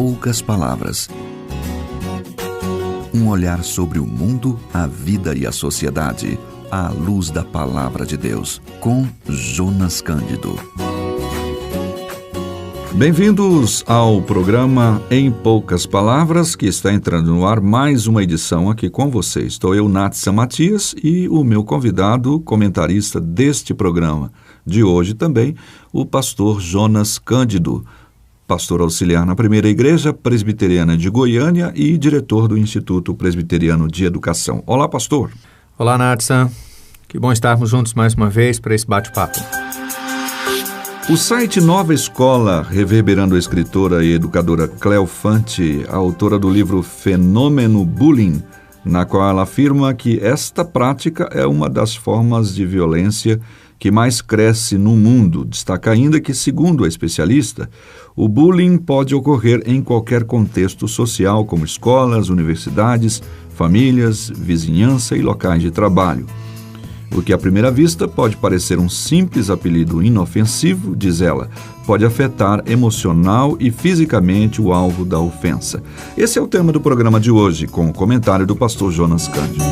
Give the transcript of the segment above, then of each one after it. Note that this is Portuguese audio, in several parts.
poucas palavras. Um olhar sobre o mundo, a vida e a sociedade, à luz da Palavra de Deus, com Jonas Cândido. Bem-vindos ao programa Em Poucas Palavras, que está entrando no ar mais uma edição aqui com você. Estou eu, Natsa Matias, e o meu convidado, comentarista deste programa de hoje também, o pastor Jonas Cândido, pastor auxiliar na Primeira Igreja Presbiteriana de Goiânia e diretor do Instituto Presbiteriano de Educação. Olá, pastor. Olá, Natsa. Que bom estarmos juntos mais uma vez para esse bate-papo. O site Nova Escola, reverberando a escritora e educadora Cléo Fante, a autora do livro Fenômeno Bullying, na qual ela afirma que esta prática é uma das formas de violência que mais cresce no mundo. Destaca ainda que, segundo a especialista, o bullying pode ocorrer em qualquer contexto social, como escolas, universidades, famílias, vizinhança e locais de trabalho. O que à primeira vista pode parecer um simples apelido inofensivo, diz ela, pode afetar emocional e fisicamente o alvo da ofensa. Esse é o tema do programa de hoje, com o comentário do pastor Jonas Cândido.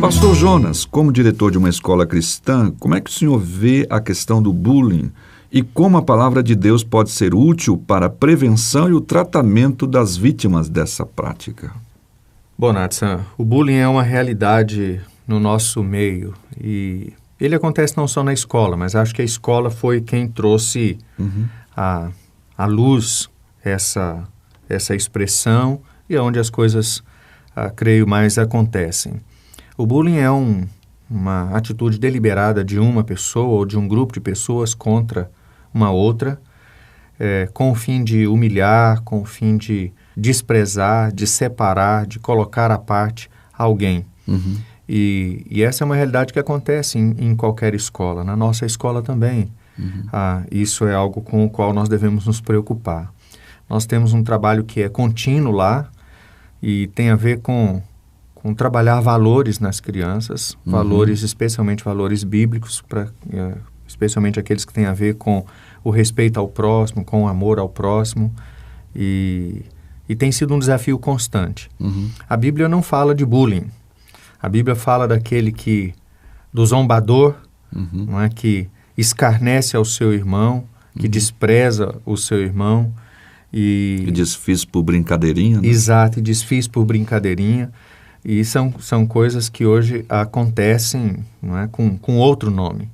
Pastor Jonas, como diretor de uma escola cristã, como é que o senhor vê a questão do bullying e como a palavra de Deus pode ser útil para a prevenção e o tratamento das vítimas dessa prática? Bom, Natsa, o bullying é uma realidade no nosso meio e ele acontece não só na escola, mas acho que a escola foi quem trouxe à luz essa expressão e é onde as coisas, creio, mais acontecem. O bullying é uma atitude deliberada de uma pessoa ou de um grupo de pessoas contra uma outra, com o fim de humilhar, com o fim de desprezar, de separar, de colocar à parte alguém. E essa é uma realidade que acontece em qualquer escola, na nossa escola também. Isso é algo com o qual nós devemos nos preocupar. Nós temos um trabalho que é contínuo lá e tem a ver com trabalhar valores nas crianças, valores, especialmente valores bíblicos, especialmente aqueles que têm a ver com o respeito ao próximo, com o amor ao próximo, e tem sido um desafio constante. A Bíblia não fala de bullying. A Bíblia fala do zombador, não é, que escarnece ao seu irmão, que despreza o seu irmão. E desfiz por brincadeirinha, né? Exato, e desfiz por brincadeirinha. E são coisas que hoje acontecem, não é, com outro nome.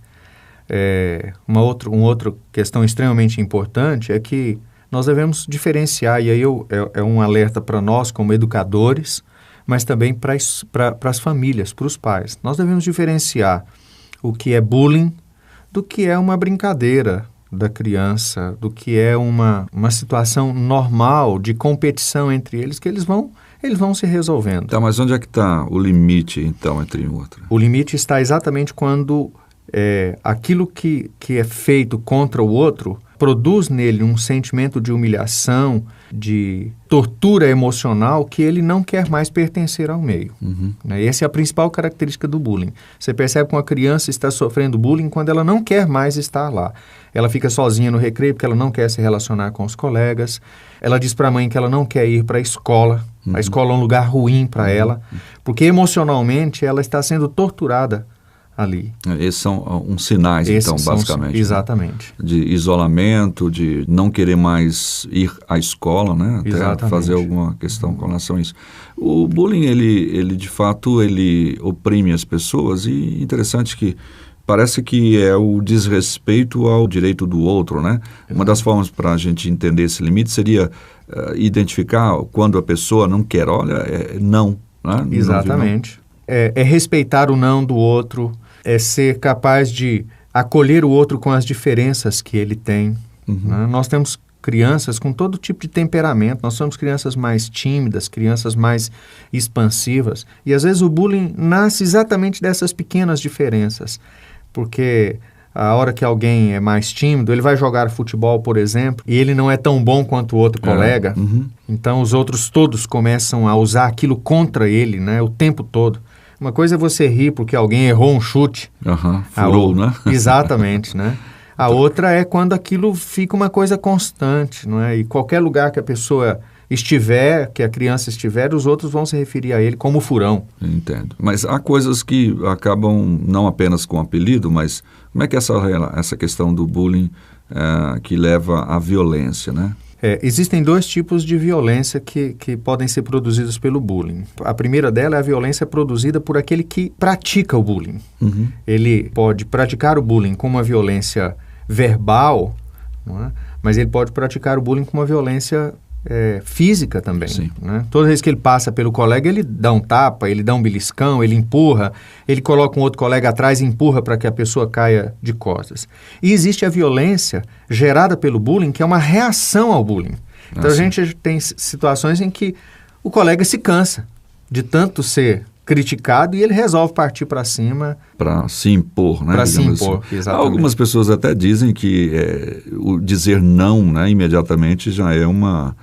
Uma outra questão extremamente importante é que nós devemos diferenciar, e aí é um alerta para nós como educadores, mas também para as famílias, para os pais. Nós devemos diferenciar o que é bullying do que é uma brincadeira da criança, do que é uma situação normal de competição entre eles, que eles vão se resolvendo. Tá, mas onde é que está o limite, então, entre um e outro? O limite está exatamente quando aquilo que é feito contra o outro produz nele um sentimento de humilhação, de tortura emocional, que ele não quer mais pertencer ao meio. Essa é a principal característica do bullying. Você percebe que uma criança está sofrendo bullying quando ela não quer mais estar lá. Ela fica sozinha no recreio porque ela não quer se relacionar com os colegas. Ela diz para a mãe que ela não quer ir para a escola. A escola é um lugar ruim para ela, porque emocionalmente ela está sendo torturada ali. Esses são uns sinais, então, basicamente. Exatamente. Né? De isolamento, de não querer mais ir à escola, né? Até Exatamente. Fazer alguma questão com relação a isso. O bullying, ele de fato, ele oprime as pessoas e interessante que parece que é o desrespeito ao direito do outro, né? Uma das formas para a gente entender esse limite seria identificar quando a pessoa não quer, não. Né? Exatamente. É respeitar o não do outro, é ser capaz de acolher o outro com as diferenças que ele tem. Né? Nós temos crianças com todo tipo de temperamento, nós somos crianças mais tímidas, crianças mais expansivas, e às vezes o bullying nasce exatamente dessas pequenas diferenças, porque a hora que alguém é mais tímido, ele vai jogar futebol, por exemplo, e ele não é tão bom quanto o outro colega, então os outros todos começam a usar aquilo contra ele, né, o tempo todo. Uma coisa é você rir porque alguém errou um chute. Furou, né? Exatamente, né? A outra é quando aquilo fica uma coisa constante, não é? E qualquer lugar que a pessoa estiver, que a criança estiver, os outros vão se referir a ele como furão. Entendo. Mas há coisas que acabam não apenas com apelido, mas como é que é essa questão do bullying que leva à violência, né? Existem dois tipos de violência que podem ser produzidos pelo bullying. A primeira dela é a violência produzida por aquele que pratica o bullying. Uhum. Ele pode praticar o bullying com uma violência verbal, não é? Mas ele pode praticar o bullying com uma violência física também. Né? Toda vez que ele passa pelo colega, ele dá um tapa, ele dá um beliscão, ele empurra, ele coloca um outro colega atrás e empurra para que a pessoa caia de costas. E existe a violência gerada pelo bullying, que é uma reação ao bullying. Então a gente tem situações em que o colega se cansa de tanto ser criticado e ele resolve partir para cima. Para se impor, né? Para se impor, assim. exatamente. Algumas pessoas até dizem que o dizer não, né, imediatamente já é uma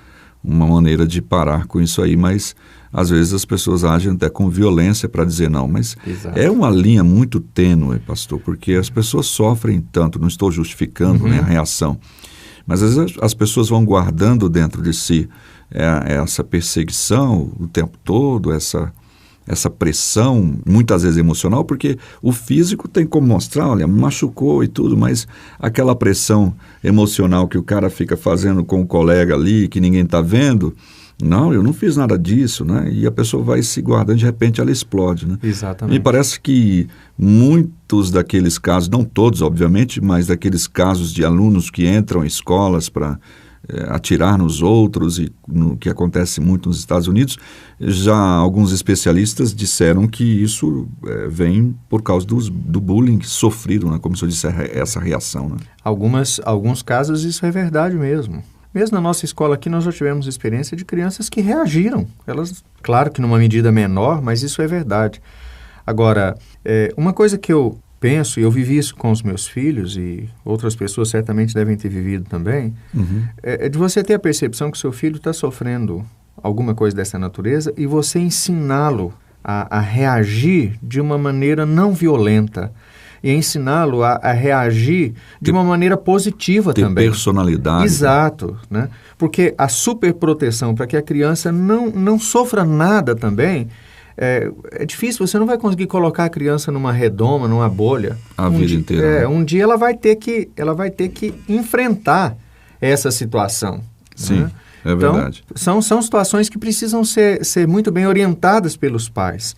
maneira de parar com isso aí, mas às vezes as pessoas agem até com violência para dizer não, mas é uma linha muito tênue, pastor, porque as pessoas sofrem tanto, não estou justificando né, a reação, mas às vezes as pessoas vão guardando dentro de si essa perseguição o tempo todo, essa pressão, muitas vezes emocional, porque o físico tem como mostrar, olha, me machucou e tudo, mas aquela pressão emocional que o cara fica fazendo com o colega ali, que ninguém está vendo, não, eu não fiz nada disso, né? E a pessoa vai se guardando, de repente ela explode, né? Exatamente. Me parece que muitos daqueles casos, não todos, obviamente, mas daqueles casos de alunos que entram em escolas para atirar nos outros, e no que acontece muito nos Estados Unidos, já alguns especialistas disseram que isso vem por causa do bullying sofrido, né? Como o senhor disse, essa reação. Né? Alguns casos isso é verdade mesmo. Mesmo na nossa escola aqui nós já tivemos experiência de crianças que reagiram. Elas, claro que numa medida menor, mas isso é verdade. Agora, uma coisa que eu penso, e eu vivi isso com os meus filhos, e outras pessoas certamente devem ter vivido também, é de você ter a percepção que o seu filho está sofrendo alguma coisa dessa natureza e você ensiná-lo a reagir de uma maneira não violenta e ensiná-lo a reagir de uma maneira positiva também. Ter personalidade. Exato, né? Porque a superproteção para que a criança não sofra nada também, é difícil, você não vai conseguir colocar a criança numa redoma, numa bolha. A vida inteira. Né? Um dia ela vai ter que enfrentar essa situação. Sim, né? É verdade. Então, são situações que precisam ser muito bem orientadas pelos pais.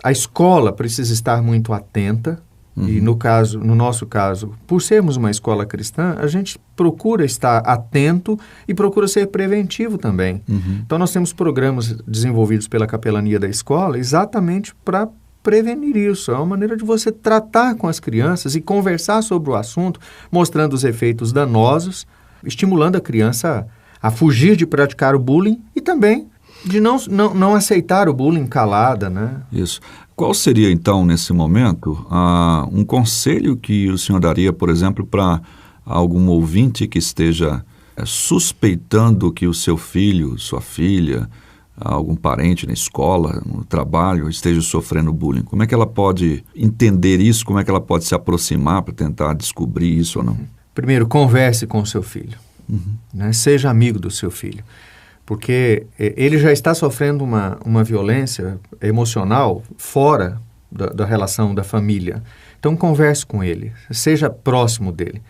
A escola precisa estar muito atenta. E no nosso caso, por sermos uma escola cristã, a gente procura estar atento e procura ser preventivo também. Então nós temos programas desenvolvidos pela capelania da escola exatamente para prevenir isso. É uma maneira de você tratar com as crianças e conversar sobre o assunto, mostrando os efeitos danosos, estimulando a criança a fugir de praticar o bullying e também de não aceitar o bullying calada, né? Isso. Qual seria, então, nesse momento, um conselho que o senhor daria, por exemplo, para algum ouvinte que esteja suspeitando que o seu filho, sua filha, algum parente na escola, no trabalho, esteja sofrendo bullying? Como é que ela pode entender isso? Como é que ela pode se aproximar para tentar descobrir isso ou não? Primeiro, converse com o seu filho. Né? Seja amigo do seu filho. Porque ele já está sofrendo uma violência emocional fora da relação da família. Então, converse com ele, seja próximo dele.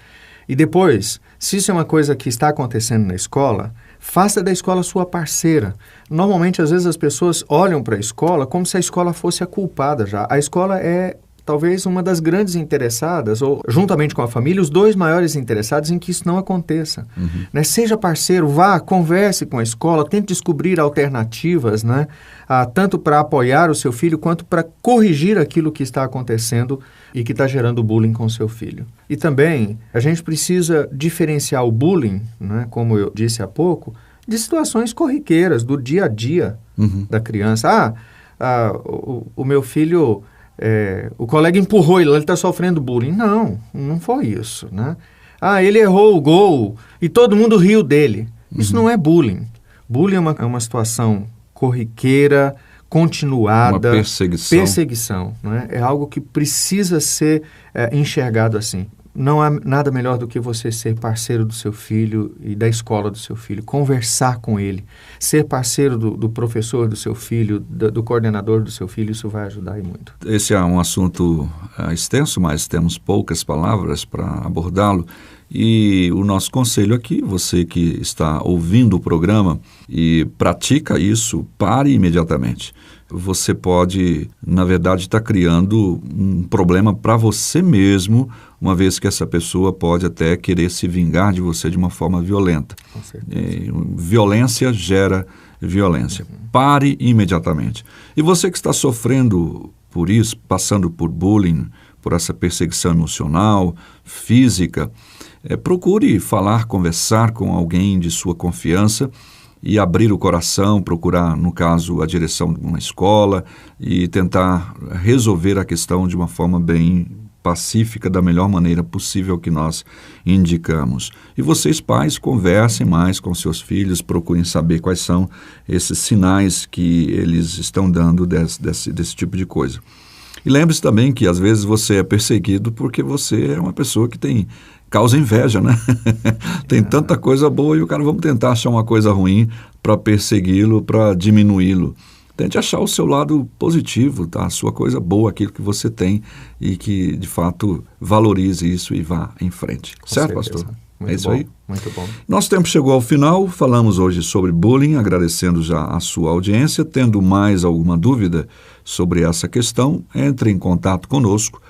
E depois, se isso é uma coisa que está acontecendo na escola, faça da escola sua parceira. Normalmente, às vezes, as pessoas olham para a escola como se a escola fosse a culpada já. A escola é talvez uma das grandes interessadas, ou juntamente com a família, os dois maiores interessados em que isso não aconteça. Né? Seja parceiro, vá, converse com a escola, tente descobrir alternativas, né? Tanto para apoiar o seu filho, quanto para corrigir aquilo que está acontecendo e que está gerando bullying com o seu filho. E também, a gente precisa diferenciar o bullying, né? Como eu disse há pouco, de situações corriqueiras, do dia a dia da criança. O meu filho... o colega empurrou ele está sofrendo bullying. Não foi isso, né? Ele errou o gol e todo mundo riu dele. Isso não é bullying. Bullying é uma situação corriqueira, continuada. Uma perseguição. Não é? É algo que precisa ser enxergado assim. não há nada melhor do que você ser parceiro do seu filho e da escola do seu filho, conversar com ele, ser parceiro do professor do seu filho, do coordenador do seu filho, isso vai ajudar e muito. Esse é um assunto extenso, mas temos poucas palavras para abordá-lo. E o nosso conselho aqui, você que está ouvindo o programa e pratica isso, pare imediatamente. Você pode, na verdade, estar criando um problema para você mesmo, uma vez que essa pessoa pode até querer se vingar de você de uma forma violenta. Com certeza. Violência gera violência. Pare imediatamente. E você que está sofrendo por isso, passando por bullying, por essa perseguição emocional, física, procure falar, conversar com alguém de sua confiança e abrir o coração, procurar, no caso, a direção de uma escola e tentar resolver a questão de uma forma bem pacífica, da melhor maneira possível que nós indicamos. E vocês, pais, conversem mais com seus filhos, procurem saber quais são esses sinais que eles estão dando desse tipo de coisa. E lembre-se também que às vezes você é perseguido porque você é uma pessoa que causa inveja, né? Tem tanta coisa boa e o cara, vamos tentar achar uma coisa ruim para persegui-lo, para diminuí-lo. Tente achar o seu lado positivo, tá? A sua coisa boa, aquilo que você tem e que, de fato, valorize isso e vá em frente. Certo, pastor? Muito é isso bom, aí? Muito bom. Nosso tempo chegou ao final, falamos hoje sobre bullying, agradecendo já a sua audiência. Tendo mais alguma dúvida sobre essa questão, entre em contato conosco.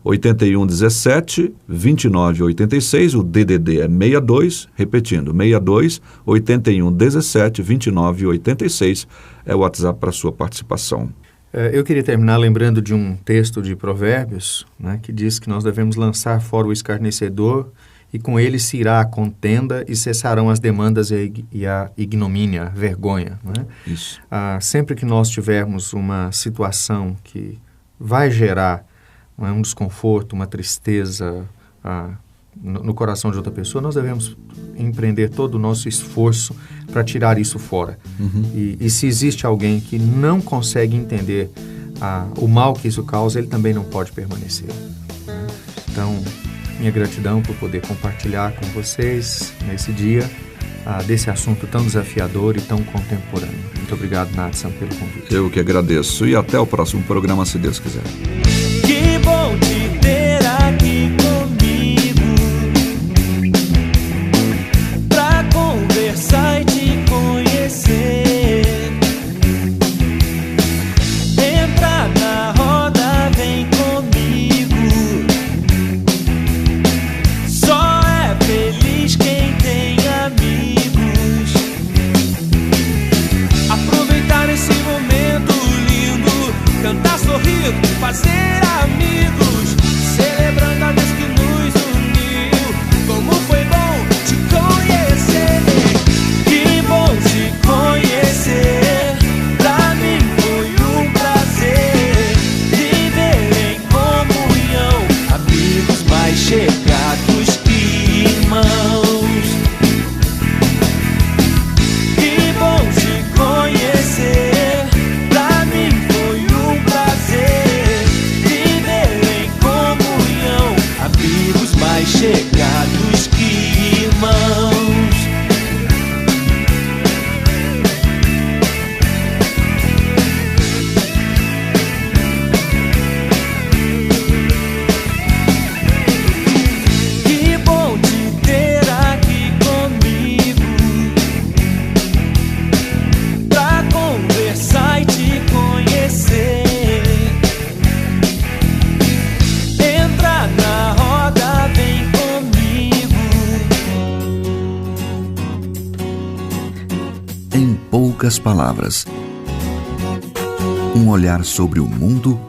8117-2986, o DDD é 62, repetindo, 62 8117 2986 é o WhatsApp para sua participação. Eu queria terminar lembrando de um texto de Provérbios, né, que diz que nós devemos lançar fora o escarnecedor e com ele se irá a contenda e cessarão as demandas e a ignomínia, a vergonha. Né? Isso. Sempre que nós tivermos uma situação que vai gerar um desconforto, uma tristeza no coração de outra pessoa, nós devemos empreender todo o nosso esforço para tirar isso fora. E se existe alguém que não consegue entender o mal que isso causa, ele também não pode permanecer. Então, minha gratidão por poder compartilhar com vocês nesse dia desse assunto tão desafiador e tão contemporâneo. Muito obrigado, Nathan, pelo convite. Eu que agradeço. E até o próximo programa, se Deus quiser. Que bom te ter aqui comigo, pra conversar e te conhecer. Entra na roda, vem comigo. Só é feliz quem tem amigos. Aproveitar esse momento lindo, cantar, sorrir, fazer amigos, celebrando a Deus que nos uniu. Como foi bom te conhecer, que bom te conhecer. Pra mim foi um prazer viver em comunhão, amigos mais chegados que irmãos. Que bom te conhecer. Pra mim foi um prazer viver em comunhão, amigos mais chegados que irmãos. Que bom te ter aqui comigo, pra conversar e te conhecer. Entra na roda, vem comigo. Em poucas palavras, um olhar sobre o mundo